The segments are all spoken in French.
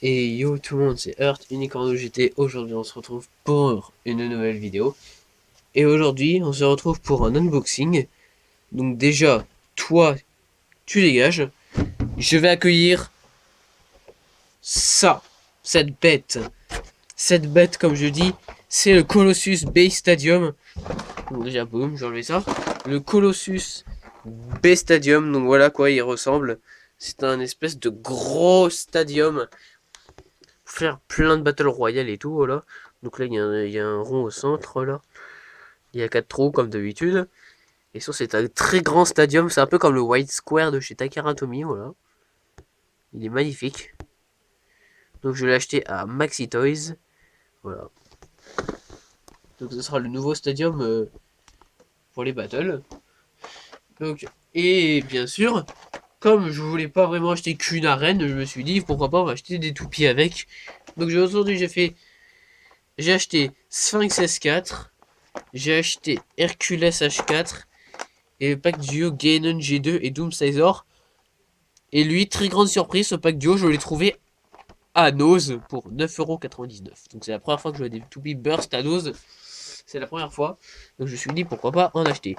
Et yo tout le monde, c'est Earth Unicorn GT. Aujourd'hui on se retrouve pour une nouvelle vidéo. Et aujourd'hui on se retrouve pour un unboxing. Donc déjà, toi, tu dégages. Je vais accueillir ça, cette bête. Cette bête, comme je dis, c'est le Colossus Bay Stadium. Donc déjà, boum, j'ai enlevé ça. Le Colossus Bay Stadium, donc voilà quoi il ressemble. C'est un espèce de gros stadium faire plein de battle royale et tout, voilà. Donc là, il y a un rond au centre, là. Il y a 4 trous, comme d'habitude. Et ça, c'est un très grand stadium. C'est un peu comme le White Square de chez Takara Tomy, voilà. Il est magnifique. Donc je l'ai acheté à Maxi Toys. Voilà. Donc ce sera le nouveau stadium pour les battles. Donc, et bien sûr, comme je voulais pas vraiment acheter qu'une arène, je me suis dit pourquoi pas on va acheter des toupies avec. Donc aujourd'hui j'ai acheté Sphinx S4, j'ai acheté Hercules H4 et le pack duo Ganon G2 et Doomsazer. Et lui, très grande surprise, ce pack duo, je l'ai trouvé à Nose pour 9,99€. Donc c'est la première fois que je vois des toupies burst à Nose. C'est la première fois. Donc je me suis dit pourquoi pas en acheter.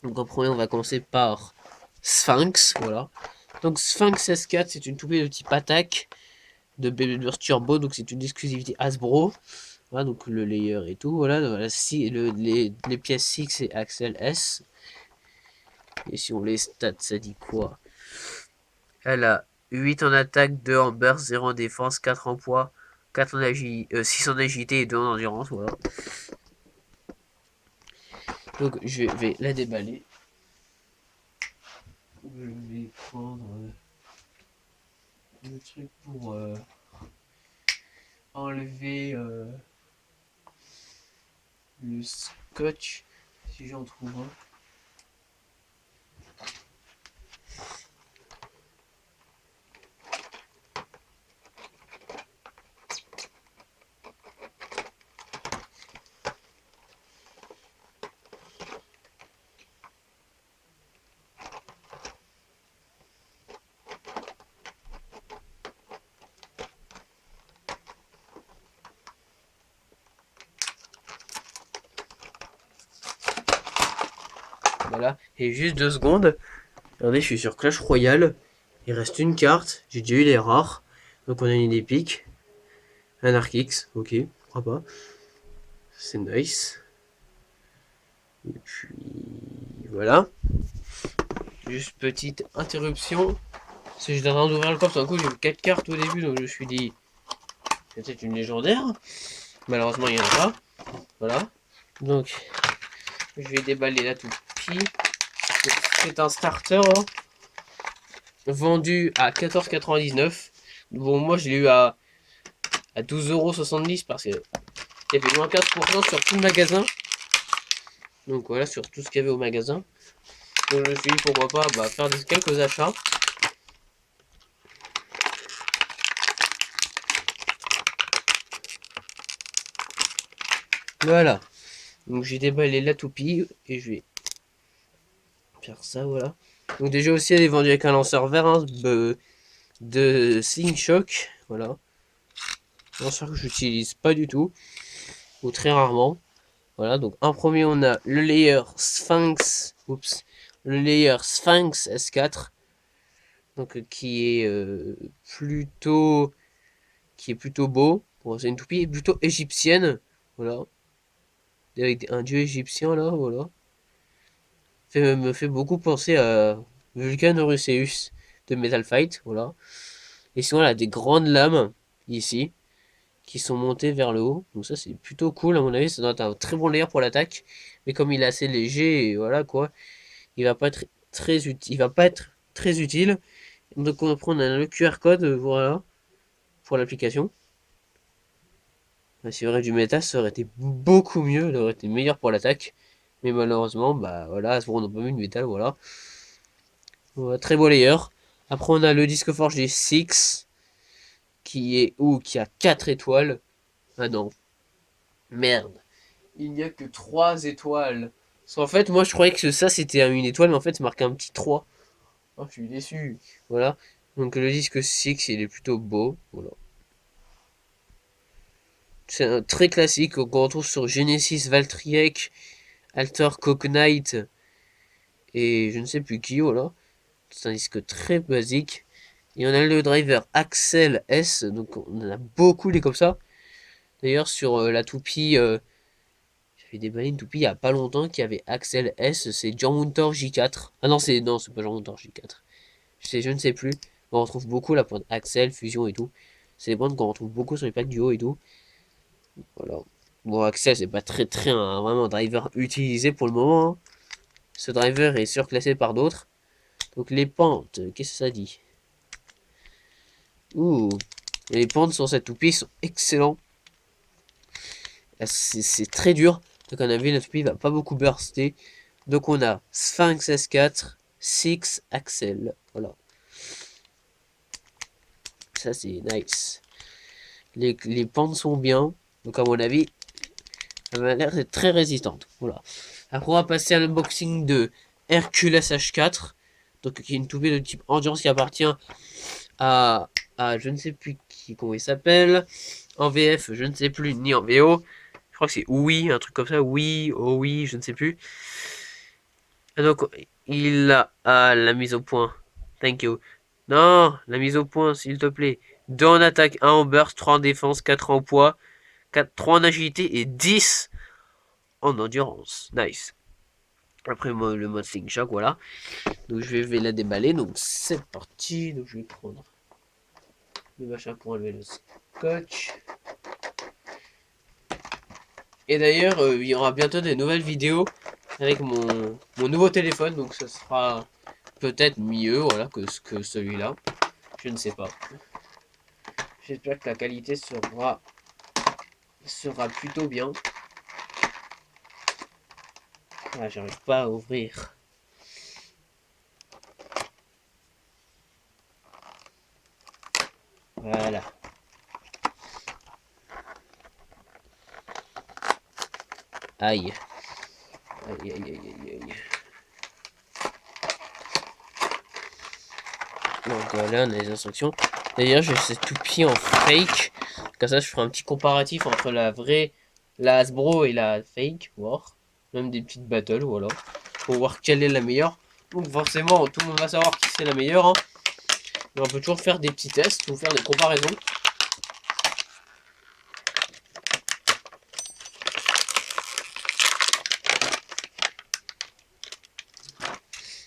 Donc en premier, on va commencer par Sphinx. Voilà. Donc Sphinx S4, c'est une toupie de type attaque de Baby Burst Turbo. Donc c'est une exclusivité Hasbro. Voilà, donc le layer et tout. Voilà si, les pièces 6 et Axel S. Et si on les stats, ça dit quoi? Elle a 8 en attaque, 2 en burst, 0 en défense, 4 en poids, 4 en 6 en agilité et 2 en endurance. Voilà. Donc je vais la déballer. Je vais prendre le truc pour enlever le scotch, si j'en trouve un. Voilà, et juste 2 secondes. Regardez, je suis sur Clash Royale. Il reste une carte. J'ai déjà eu les rares. Donc on a une épique. Un Arkix, ok, pourquoi pas. C'est nice. Et puis voilà. Juste petite interruption. Si je train d'ouvrir le coffre, d'un coup j'ai eu 4 cartes au début, donc je me suis dit c'est peut-être une légendaire. Malheureusement il n'y en a pas. Voilà. Donc je vais déballer la toupie. C'est un starter hein, vendu à 14,99. Bon moi je l'ai eu à 12,70€ parce que il y avait moins 15% sur tout le magasin. Donc voilà, sur tout ce qu'il y avait au magasin. Donc je me suis dit pourquoi pas faire quelques achats. Voilà. Donc j'ai déballé la toupie et je vais faire ça, voilà. Donc déjà aussi elle est vendue avec un lanceur vert hein, de Sling Shock. Voilà. Lanceur que j'utilise pas du tout. Ou très rarement. Voilà, donc en premier on a le layer Sphinx. Oups. Le layer Sphinx S4. Donc plutôt qui est plutôt beau. Bon, c'est une toupie plutôt égyptienne. Voilà. Avec un dieu égyptien là, voilà. Me fait beaucoup penser à Vulcan Eurystheus de Metal Fight, voilà. Et sinon, elle a des grandes lames, ici, qui sont montées vers le haut. Donc ça, c'est plutôt cool, à mon avis. Ça doit être un très bon layer pour l'attaque. Mais comme il est assez léger, et voilà, quoi, il va pas être très utile. Il va pas être très utile. Donc on va prendre le QR code, voilà, pour l'application. Si y aurait du méta, ça aurait été beaucoup mieux. Ça aurait été meilleur pour l'attaque. Mais malheureusement, bah voilà, on n'a pas vu de métal, voilà. Voilà, très beau layer. Après, on a le disque forgé 6 qui a 4 étoiles. Ah non, merde. Il n'y a que 3 étoiles. Parce qu'en fait, moi je croyais que ça c'était une étoile, mais en fait c'est marqué un petit 3. Oh, je suis déçu. Voilà. Donc le disque 6, il est plutôt beau. Voilà. C'est un très classique qu'on retrouve sur Genesis, Valtryek, Alter Cognite et je ne sais plus qui, voilà. C'est un disque très basique. Et on a le driver Axel S, donc on en a beaucoup des comme ça. D'ailleurs sur la toupie, j'avais déballé une toupie il y a pas longtemps qui avait Axel S, c'est John Munter J4. Ah non, c'est pas John Munter J4. Je ne sais plus. On retrouve beaucoup la pointe Axel, Fusion et tout. C'est des pointes qu'on retrouve beaucoup sur les packs duo et tout. Voilà. Bon, Axel, c'est pas très vraiment un driver utilisé pour le moment, hein. Ce driver est surclassé par d'autres. Donc les pentes, qu'est-ce que ça dit? Ouh, les pentes sur cette toupie sont excellents. C'est très dur. Donc on a vu la toupie va pas beaucoup burster. Donc on a Sphinx S4, Six Axel. Voilà. Ça c'est nice. Les pentes sont bien. Donc à mon avis, elle m'a l'air d'être très résistante. Voilà. Après on va passer à l'unboxing de Hercules H4. Donc qui est une toupie de type endurance qui appartient à je ne sais plus qui, comment il s'appelle. En VF, je ne sais plus, ni en VO. Je crois que c'est oui, un truc comme ça. Oui, oh oui, je ne sais plus. Et donc, il a la mise au point. Thank you. Non, la mise au point, s'il te plaît. 2 en attaque, 1 en burst, 3 en défense, 4 en poids, 3 en agilité et 10 en endurance. Nice. Après le mode Slingshot, voilà. Donc je vais la déballer. Donc c'est parti. Donc je vais prendre le machin pour enlever le scotch. Et d'ailleurs, il y aura bientôt des nouvelles vidéos avec mon nouveau téléphone. Donc ça sera peut-être mieux voilà, que celui-là. Je ne sais pas. J'espère que la qualité sera plutôt bien. Ah, j'arrive pas à ouvrir. Voilà. Aïe. Aïe, aïe, aïe, aïe, aïe. Donc voilà, on a les instructions. D'ailleurs, j'ai cette toupie en fake. Comme ça, je ferai un petit comparatif entre la vraie, la Hasbro et la fake. Voir. Même des petites battles, voilà. Pour voir quelle est la meilleure. Donc forcément, tout le monde va savoir qui c'est la meilleure, hein. Mais on peut toujours faire des petits tests ou faire des comparaisons.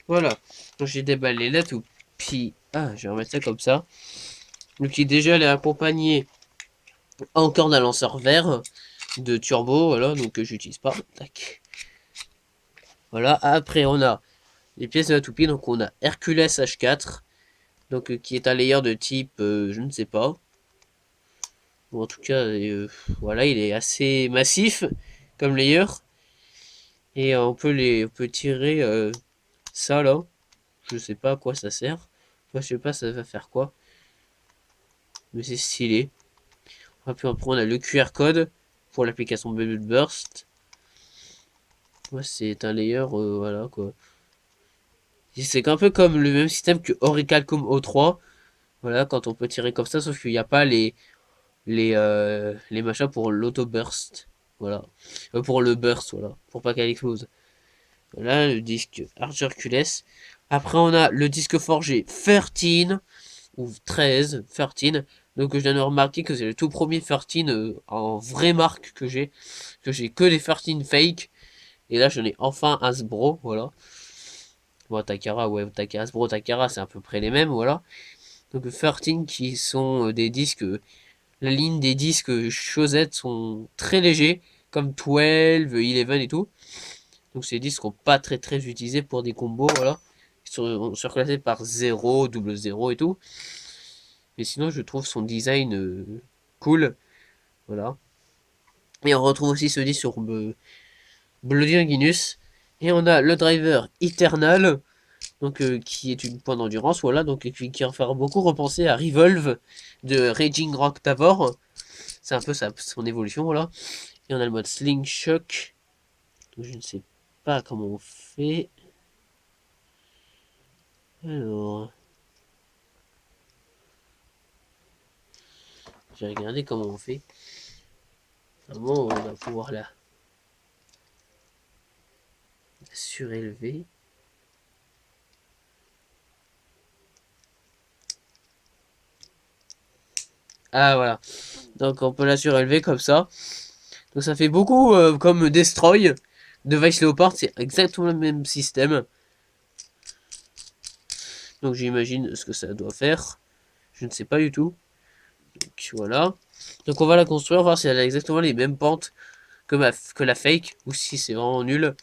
Voilà. Donc j'ai déballé la toupie. Ah, je vais remettre ça comme ça. Donc qui déjà elle est accompagnée encore d'un lanceur vert de turbo, voilà, donc que j'utilise pas. Tac. Voilà, après on a les pièces de la toupie, donc on a Hercules H4, donc qui est un layer de type, je ne sais pas. Bon, en tout cas, voilà, il est assez massif comme layer. Et on peut tirer ça là. Je sais pas à quoi ça sert. Moi, je sais pas ça va faire quoi. Mais c'est stylé. Après on a le QR code pour l'application Bubble Burst. Moi, c'est un layer, voilà quoi. C'est un peu comme le même système que Orichalcum O3. Voilà, quand on peut tirer comme ça, sauf qu'il n'y a pas les machins pour l'auto-burst. Voilà. Pour le burst, voilà. Pour pas qu'elle explose. Voilà, le disque Arch Hercules. Après, on a le disque forgé 13, ou 13. Donc, je viens de remarquer que c'est le tout premier 13 en vraie marque que j'ai. Que j'ai que des 13 fake. Et là, j'en ai enfin un Hasbro, voilà. Bon, Takara, ouais, Hasbro, Takara, c'est à peu près les mêmes, voilà. Donc 13 qui sont des disques, la ligne des disques chaussettes sont très légers, comme 12, 11 et tout. Donc ces disques sont pas très utilisés pour des combos, voilà. Ils sont surclassés par 0, double 0 et tout. Mais sinon je trouve son design cool, voilà. Et on retrouve aussi ce disque sur Bloody Anguinus. Et on a le driver Eternal, donc qui est une pointe d'endurance, voilà, donc qui va faire beaucoup repenser à Revolve de Raging Rock Tavor. C'est un peu son évolution, voilà. Et on a le mode Slingshot. Donc je ne sais pas comment on fait. Alors. j'ai regardé comment on fait. Vraiment, on va pouvoir la surélever. Ah voilà. Donc on peut la surélever comme ça. Donc ça fait beaucoup comme Destroy de Vice Leopard. C'est exactement le même système. Donc j'imagine ce que ça doit faire. Je ne sais pas du tout. Donc voilà. Donc on va la construire, voir si elle a exactement les mêmes pentes que la fake. Ou si c'est vraiment nul.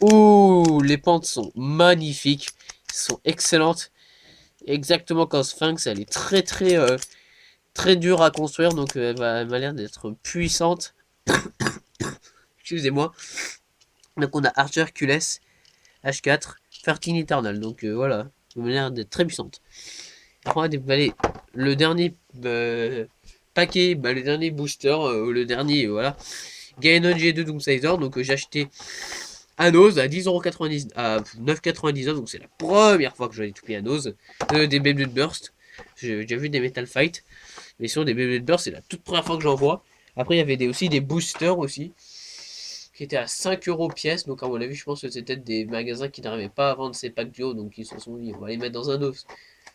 Ouh, les pentes sont magnifiques. Elles sont excellentes. Exactement comme Sphinx, elle est très dure à construire. Donc elle m'a l'air d'être puissante. Excusez-moi. Donc on a Archer QLS H4 13 Eternal. Donc voilà, elle m'a l'air d'être très puissante. Après on va déballer le dernier paquet, le dernier booster, le dernier, voilà. Gaenon G2 Doomsizer. Donc j'ai acheté à Nose à 10,90€, à 9,99€. Donc c'est la première fois que je vais tout à Nose. Des Beyblade Burst. J'ai déjà vu des Metal Fight. Mais sinon des Beyblade Burst, c'est la toute première fois que j'en vois. Après il y avait aussi des boosters aussi, qui étaient à 5€ pièce. Donc à mon avis je pense que c'était des magasins qui n'arrivaient pas à vendre ces packs duo. Donc ils se sont dit on va les mettre dans un os.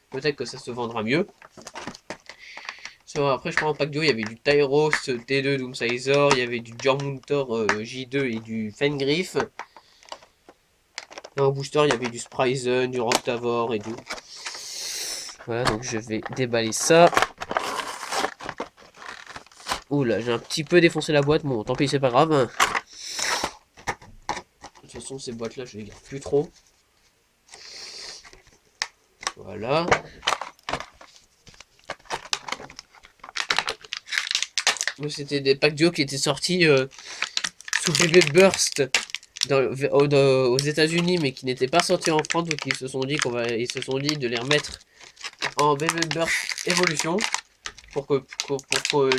Peut-être que ça se vendra mieux. Après je crois en pack duo il y avait du Tyros T2 Doomsizer, il y avait du Jormuntor J2 et du Fengriff. Et en booster il y avait du Spryzen, du Roctavor et tout. Voilà, donc je vais déballer ça. Oula, j'ai un petit peu défoncé la boîte, bon tant pis c'est pas grave. De toute façon ces boîtes là je les garde plus trop. Voilà. C'était des packs duo qui étaient sortis sous Beyblade Burst aux États-Unis, mais qui n'étaient pas sortis en France, donc ils se sont dit ils se sont dit de les remettre en Beyblade Burst Evolution pour que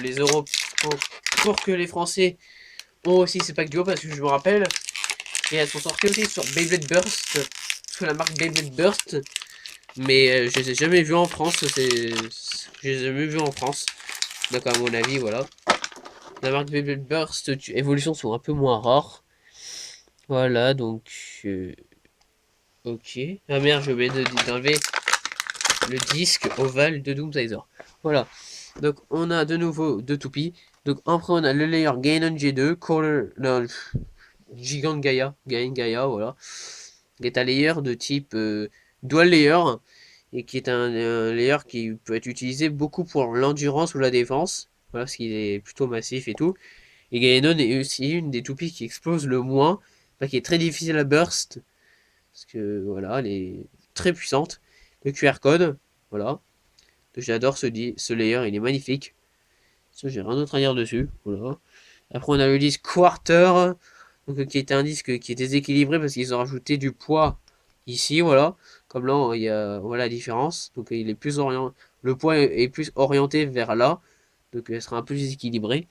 les Europes, pour que les Français ont aussi ces packs duo, parce que je me rappelle, et elles sont sorties aussi sur Beyblade Burst, sous la marque Beyblade Burst, mais je les ai jamais vues en France. Je les ai jamais vues en France. Donc à mon avis, voilà. La marque Beyblade Burst évolution sont un peu moins rares. Voilà, donc ok. Ah merde, j'ai oublié d'enlever le disque ovale de Doomsizer. Voilà. Donc on a de nouveau deux toupies. Donc après on a le layer Gaenon G2, Gigant Gaia, Gaia, voilà. Qui est un layer de type dual layer. Et qui est un layer qui peut être utilisé beaucoup pour l'endurance ou la défense. Voilà, parce qu'il est plutôt massif et tout. Et Gaenon est aussi une des toupies qui explose le moins. Enfin, qui est très difficile à burst. Parce que voilà, elle est très puissante. Le QR code, voilà. J'adore ce layer, il est magnifique. J'ai rien d'autre à dire dessus. Voilà. Après on a le disque Quarter. Donc, qui était un disque qui est déséquilibré parce qu'ils ont rajouté du poids ici, voilà. Comme là, il y a voilà la différence. Donc il est plus orienté. Le poids est plus orienté vers là. Donc elle sera un peu déséquilibré.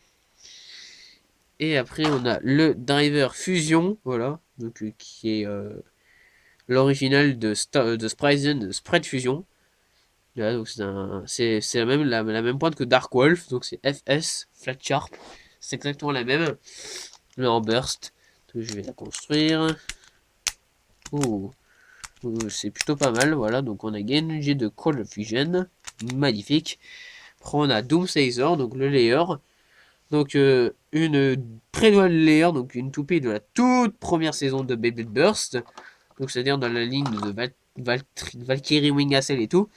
Et après on a le driver Fusion, voilà. Donc qui est l'original de Spryzen, de Spread Fusion. Là, donc c'est la même pointe que Dark Wolf, donc c'est FS, Flat Sharp. C'est exactement la même, mais en burst. Donc, je vais la construire. Ouh, c'est plutôt pas mal, voilà. Donc on a Genji de Cold Fusion, magnifique. Après on a Doomsizer, donc le layer. Donc une pré-dual layer, donc une toupie de la toute première saison de Beyblade Burst. Donc c'est-à-dire dans la ligne de Valkyrie Wing Acel et tout.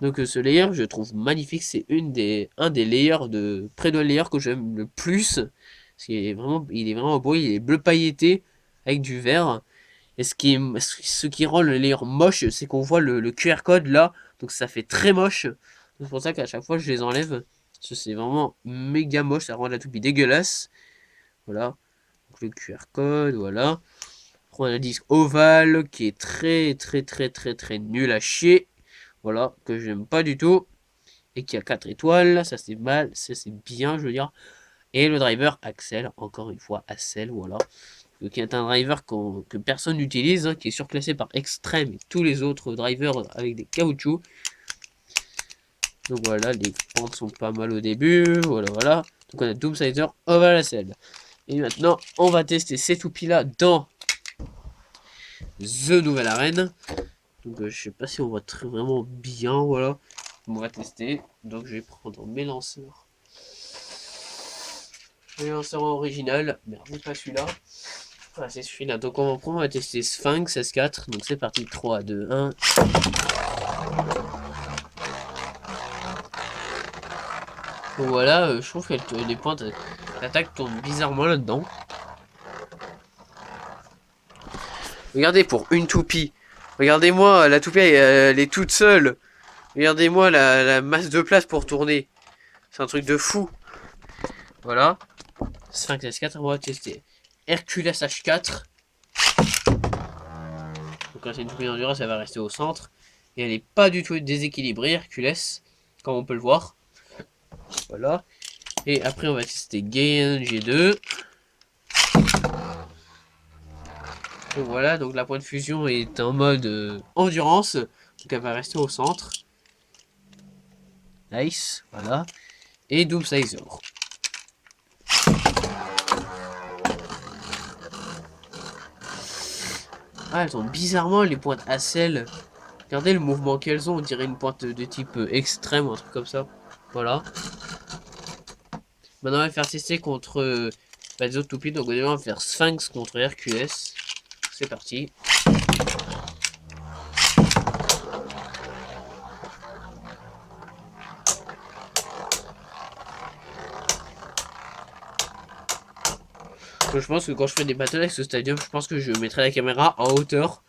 Donc ce layer je trouve magnifique, c'est un des layers de pré-dual layer que j'aime le plus. Parce qu'il est il est vraiment beau, il est bleu pailleté avec du vert. Et ce qui rend le layer moche, c'est qu'on voit le QR code là, donc ça fait très moche. C'est pour ça qu'à chaque fois je les enlève. Parce que c'est vraiment méga moche, ça rend la toupie dégueulasse. Voilà. Donc le QR code, voilà. Après on a un disque ovale qui est très nul à chier. Voilà, que j'aime pas du tout. Et qui a 4 étoiles, ça c'est mal, ça c'est bien, je veux dire. Et le driver Axel, encore une fois, Axel, voilà. Qui est un driver que personne n'utilise, hein, qui est surclassé par Extreme et tous les autres drivers avec des caoutchoucs. Donc voilà, les pentes sont pas mal au début. Voilà. Donc on a Doomsizer, Oval Acel. Et maintenant, on va tester ces toupies là dans The Nouvelle Arène. Donc je sais pas si on voit vraiment bien, voilà. On va tester. Donc je vais prendre mes lanceurs. Le lanceur original, merde, pas celui-là. Ah, c'est celui-là. Donc on va tester Sphinx S4. Donc c'est parti, 3, 2, 1. Donc voilà, je trouve que les pointes d'attaque tournent bizarrement là-dedans. Regardez pour une toupie. Regardez-moi, la toupie elle est toute seule. Regardez-moi la masse de place pour tourner. C'est un truc de fou. Voilà. Sphinx S4, on va tester. Hercules H4. Donc quand c'est une toupie d'endurance, elle va rester au centre. Et elle n'est pas du tout déséquilibrée, Hercules, comme on peut le voir. Voilà. Et après, on va tester Gain G2. Donc voilà, donc la pointe de fusion est en mode endurance. Donc elle va rester au centre. Nice, voilà. Et Doomsizer. Ah, elles ont bizarrement les pointes Acel. Regardez le mouvement qu'elles ont, on dirait une pointe de type extrême ou un truc comme ça. Voilà. Maintenant, on va faire tester contre les autres toupies. Donc, on va faire Sphinx contre Hercules. C'est parti. Donc, je pense que quand je fais des battles avec ce stadium, je pense que je mettrai la caméra en hauteur.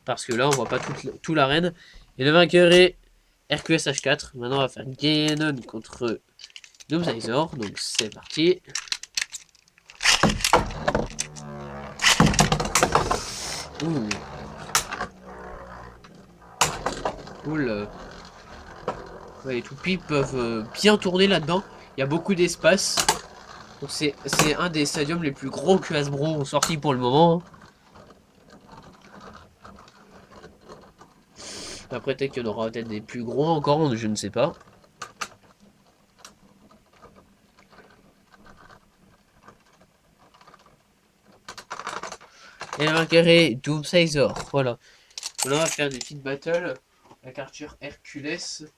Parce que là, on voit pas tout l'arène. Et le vainqueur est Hercules H4. Maintenant, on va faire Ganon contre Doomsizer. Donc, c'est parti. Ouh. Cool. Ouais, les toupies peuvent bien tourner là-dedans. Il y a beaucoup d'espace. Donc c'est un des stadiums les plus gros que Hasbro ont sorti pour le moment. Après peut-être qu'il y en aura peut-être des plus gros encore, je ne sais pas. Et le vainqueur est Doomsizer. Voilà. On va faire des petites battles avec Archer Hercules.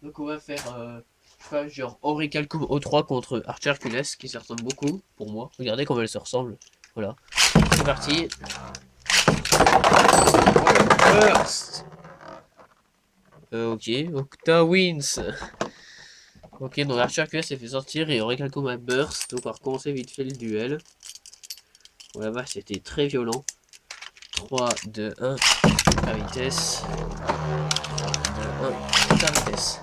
Donc on va faire je sais pas, genre Orichalcum O3 contre Archer Hercules qui se ressemble beaucoup pour moi. Regardez comment elles se ressemblent. Voilà. C'est parti. Burst. Ok, Octa wins. Ok, donc Archer Hercules s'est fait sortir et Orichalcum a burst. Donc on va recommencer vite fait le duel. Bon là-bas c'était très violent. 3, 2, 1. À vitesse. 2, 1. À vitesse.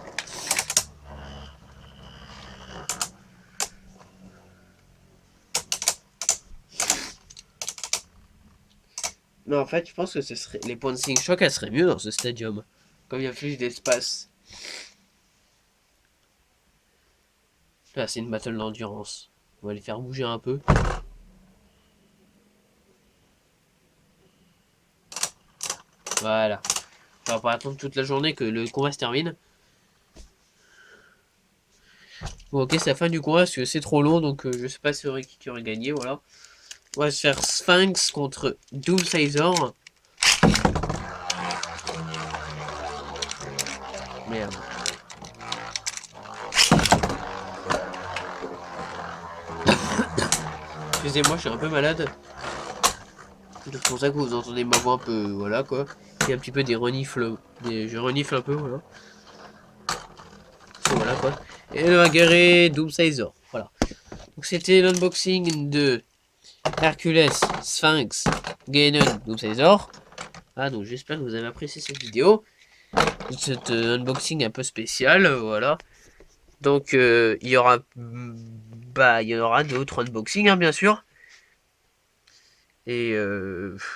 Non, en fait, je pense que ce serait les points de Sing Shock, elles seraient mieux dans ce stadium. Comme il y a plus d'espace. Là, c'est une battle d'endurance. On va les faire bouger un peu. Voilà. On va pas attendre toute la journée que le combat se termine. Bon, ok, c'est la fin du combat parce que c'est trop long, donc je sais pas si qui aurait gagné, voilà. On va se faire Sphinx contre Doomsizer. Merde. Excusez-moi, je suis un peu malade. C'est pour ça que vous entendez ma voix un peu, voilà quoi. Il y a un petit peu des renifles, je renifle un peu, voilà. Voilà quoi. Et le vainqueur est Doomsizer, voilà. Donc c'était l'unboxing de Hercules, Sphinx, Ganon, Doomsizer. Ah, donc j'espère que vous avez apprécié cette vidéo. Cet unboxing un peu spécial, voilà. Donc il y aura d'autres unboxings, hein, bien sûr. Et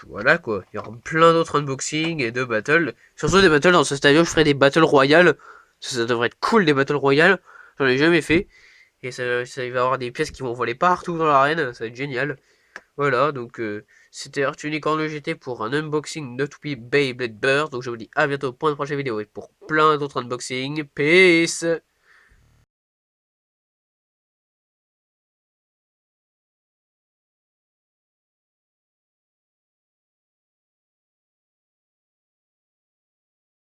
voilà quoi, il y aura plein d'autres unboxings et de battles. Surtout des battles dans ce stadium, je ferai des battles royales. Ça devrait être cool des battles royales. J'en ai jamais fait. Et ça il va y avoir des pièces qui vont voler partout dans l'arène, ça va être génial. Voilà, donc C'était Arthur Unicorn le GT pour un unboxing de Toupie Beyblade Burst. Donc je vous dis à bientôt pour une prochaine vidéo et pour plein d'autres unboxings. Peace!